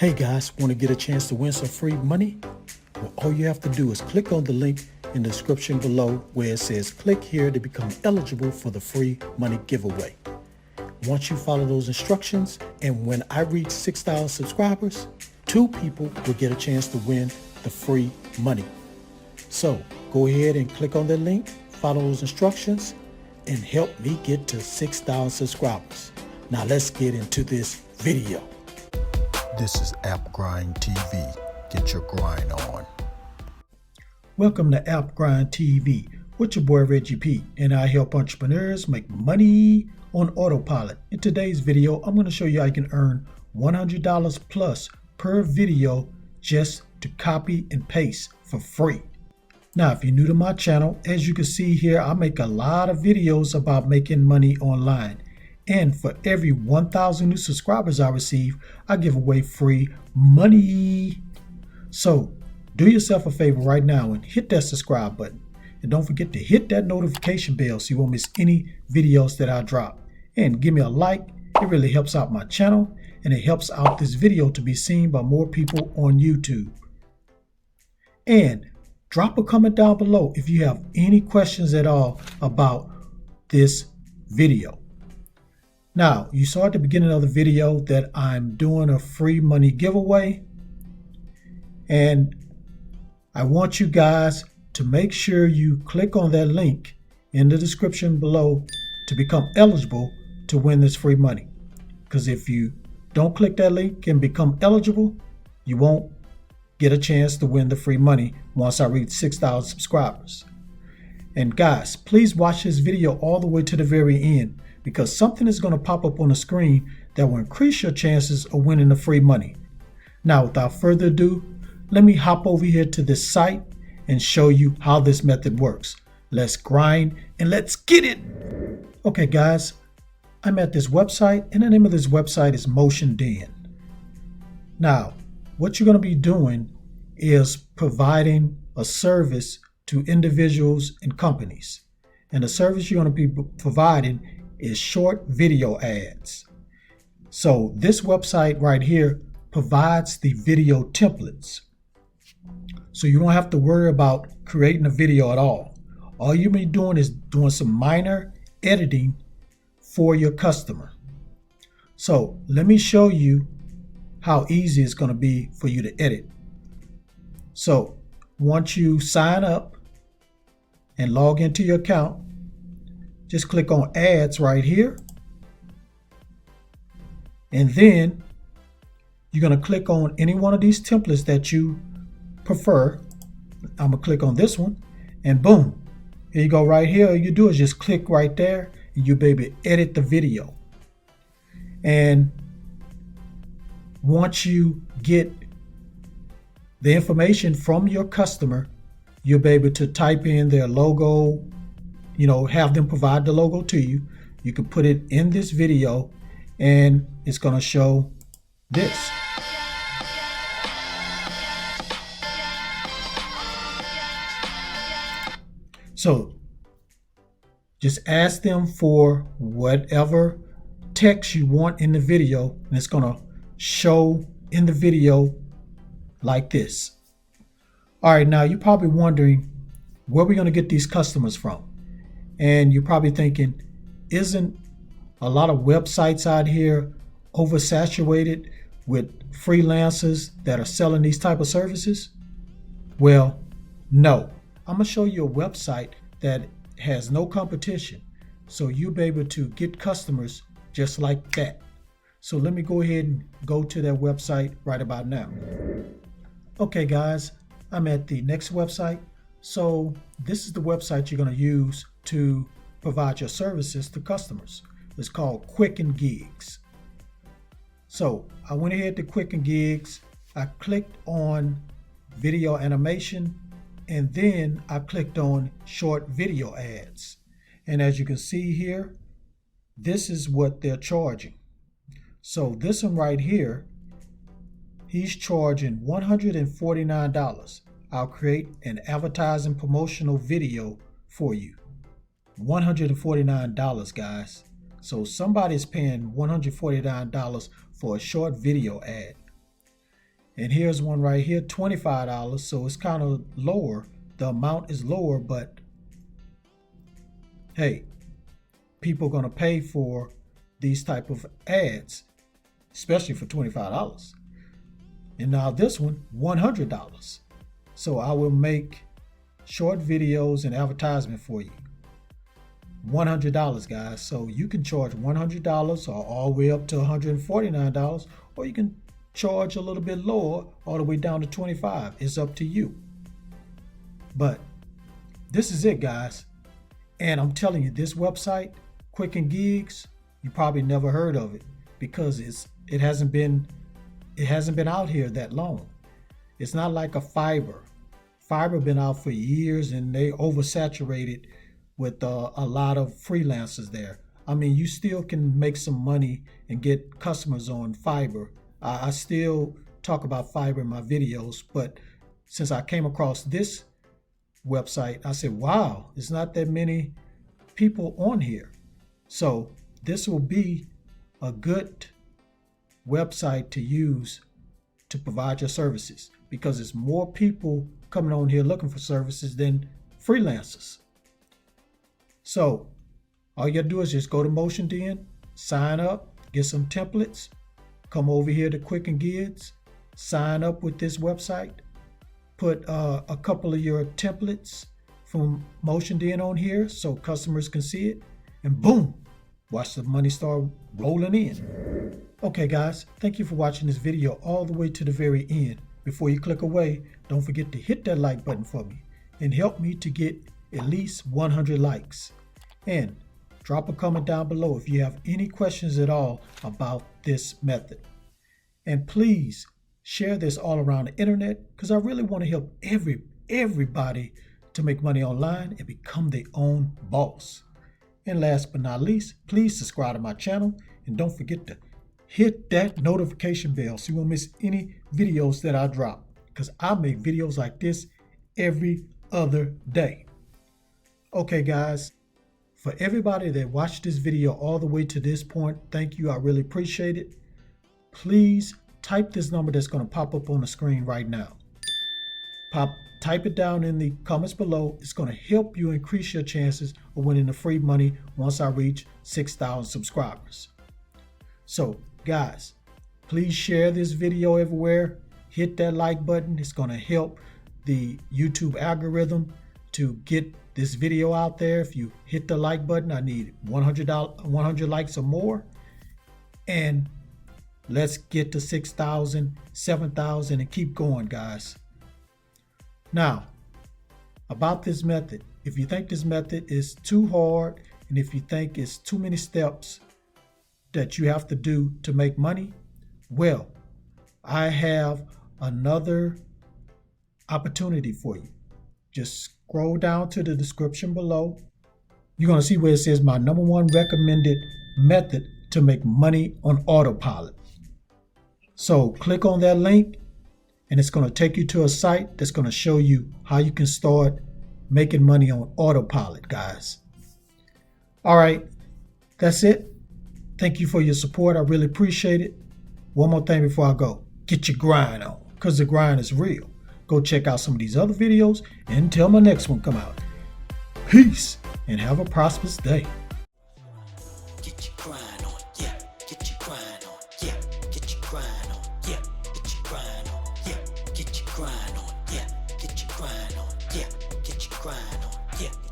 Hey guys, want to get a chance to win some free money? Well, all you have to do is click on the link in the description below where it says click here to become eligible for the free money giveaway. Once you follow those instructions, and when I reach 6,000 subscribers, 2 people will get a chance to win the free money. So go ahead and click on the link, follow those instructions, and help me get to 6,000 subscribers. Now let's get into this video. This is App Grind TV. Get your grind on. Welcome to App Grind TV with your boy Reggie P, and I help entrepreneurs make money on autopilot. In today's video, I'm going to show you how you can earn $100 plus per video just to copy and paste for free. Now, if you're new to my channel, as you can see here, I make a lot of videos about making money online. And for every 1,000 new subscribers I receive, I give away free money. So do yourself a favor right now and hit that subscribe button. And don't forget to hit that notification bell so you won't miss any videos that I drop. And give me a like. It really helps out my channel, and it helps out this video to be seen by more people on YouTube. And drop a comment down below if you have any questions at all about this video. Now, you saw at the beginning of the video that I'm doing a free money giveaway, and I want you guys to make sure you click on that link in the description below to become eligible to win this free money. Because if you don't click that link and become eligible, you won't get a chance to win the free money once I reach 6,000 subscribers. And guys, please watch this video all the way to the very end, because something is going to pop up on the screen that will increase your chances of winning the free money. Now, without further ado, let me hop over here to this site and show you how this method works. Let's grind and let's get it. Okay, guys, I'm at this website, and the name of this website is Motion Den. Now, what you're going to be doing is providing a service to individuals and companies. And the service you're going to be providing is short video ads. So this website right here provides the video templates. So you don't have to worry about creating a video at all. All you'll be doing is doing some minor editing for your customer. So let me show you how easy it's going to be for you to edit. So once you sign up and log into your account, just click on ads right here. And then you're going to click on any one of these templates that you prefer. I'm going to click on this one, and boom, here you go right here. All you do is just click right there, and you'll be able to edit the video. And once you get the information from your customer, you'll be able to type in their logo, have them provide the logo to you. You can put it in this video, and it's going to show this. So just ask them for whatever text you want in the video, and it's going to show in the video like this. All right, now you're probably wondering where we're going to get these customers from. And you're probably thinking, isn't a lot of websites out here oversaturated with freelancers that are selling these type of services? Well, no. I'm going to show you a website that has no competition, so you'll be able to get customers just like that. So let me go ahead and go to that website right about now. Okay, guys, I'm at the next website. So this is the website you're going to use to provide your services to customers. It's called Quicken Gigs. So I went ahead to Quicken Gigs. I clicked on video animation, and then I clicked on short video ads. And as you can see here, this is what they're charging. So this one right here, he's charging $149. I'll create an advertising promotional video for you. $149, guys. So somebody's paying $149 for a short video ad. And here's one right here, $25. So it's kind of lower. The amount is lower, but hey, people are going to pay for these type of ads, especially for $25. And now this one, $100. So I will make short videos and advertisement for you. $100, guys. So you can charge $100 or all the way up to $149, or you can charge a little bit lower all the way down to $25. It's up to you. But this is it, guys. And I'm telling you, this website, Quicken Gigs, you probably never heard of it because it hasn't been out here that long. It's not like a Fiverr. Fiverr been out for years and they oversaturated with a lot of freelancers there. I mean, you still can make some money and get customers on Fiverr. I still talk about Fiverr in my videos, but since I came across this website, I said, wow, it's not that many people on here. So this will be a good website to use to provide your services because there's more people coming on here looking for services than freelancers. So all you gotta do is just go to MotionDen, sign up, get some templates, come over here to Quicken Gigs, sign up with this website, put a couple of your templates from MotionDen on here so customers can see it, and boom, watch the money start rolling in. Okay guys, thank you for watching this video all the way to the very end. Before you click away, don't forget to hit that like button for me and help me to get at least 100 likes. And drop a comment down below if you have any questions at all about this method. And please share this all around the internet because I really want to help everybody to make money online and become their own boss. And last but not least, please subscribe to my channel and don't forget to hit that notification bell so you won't miss any videos that I drop because I make videos like this every other day. Okay guys, for everybody that watched this video all the way to this point, thank you. I really appreciate it. Please type this number that's going to pop up on the screen right now. Type it down in the comments below. It's going to help you increase your chances of winning the free money once I reach 6,000 subscribers. So guys, please share this video everywhere. Hit that like button. It's going to help the YouTube algorithm to get this video out there. If you hit the like button, I need 100 likes or more. And let's get to 6,000, 7,000 and keep going, guys. Now, about this method, if you think this method is too hard and if you think it's too many steps that you have to do to make money, well, I have another opportunity for you. Just scroll down to the description below. You're going to see where it says my #1 recommended method to make money on autopilot. So click on that link and it's going to take you to a site that's going to show you how you can start making money on autopilot, guys. All right, that's it. Thank you for your support. I really appreciate it. One more thing before I go. Get your grind on because the grind is real. Go check out some of these other videos until my next one come out. Peace and have a prosperous day. Get your grind on, yeah. Get your grind on, yeah. Get your grind on, yeah. Get your grind on, yeah. Get your grind on, yeah. Get your grind on, yeah. Get your grind on, yeah.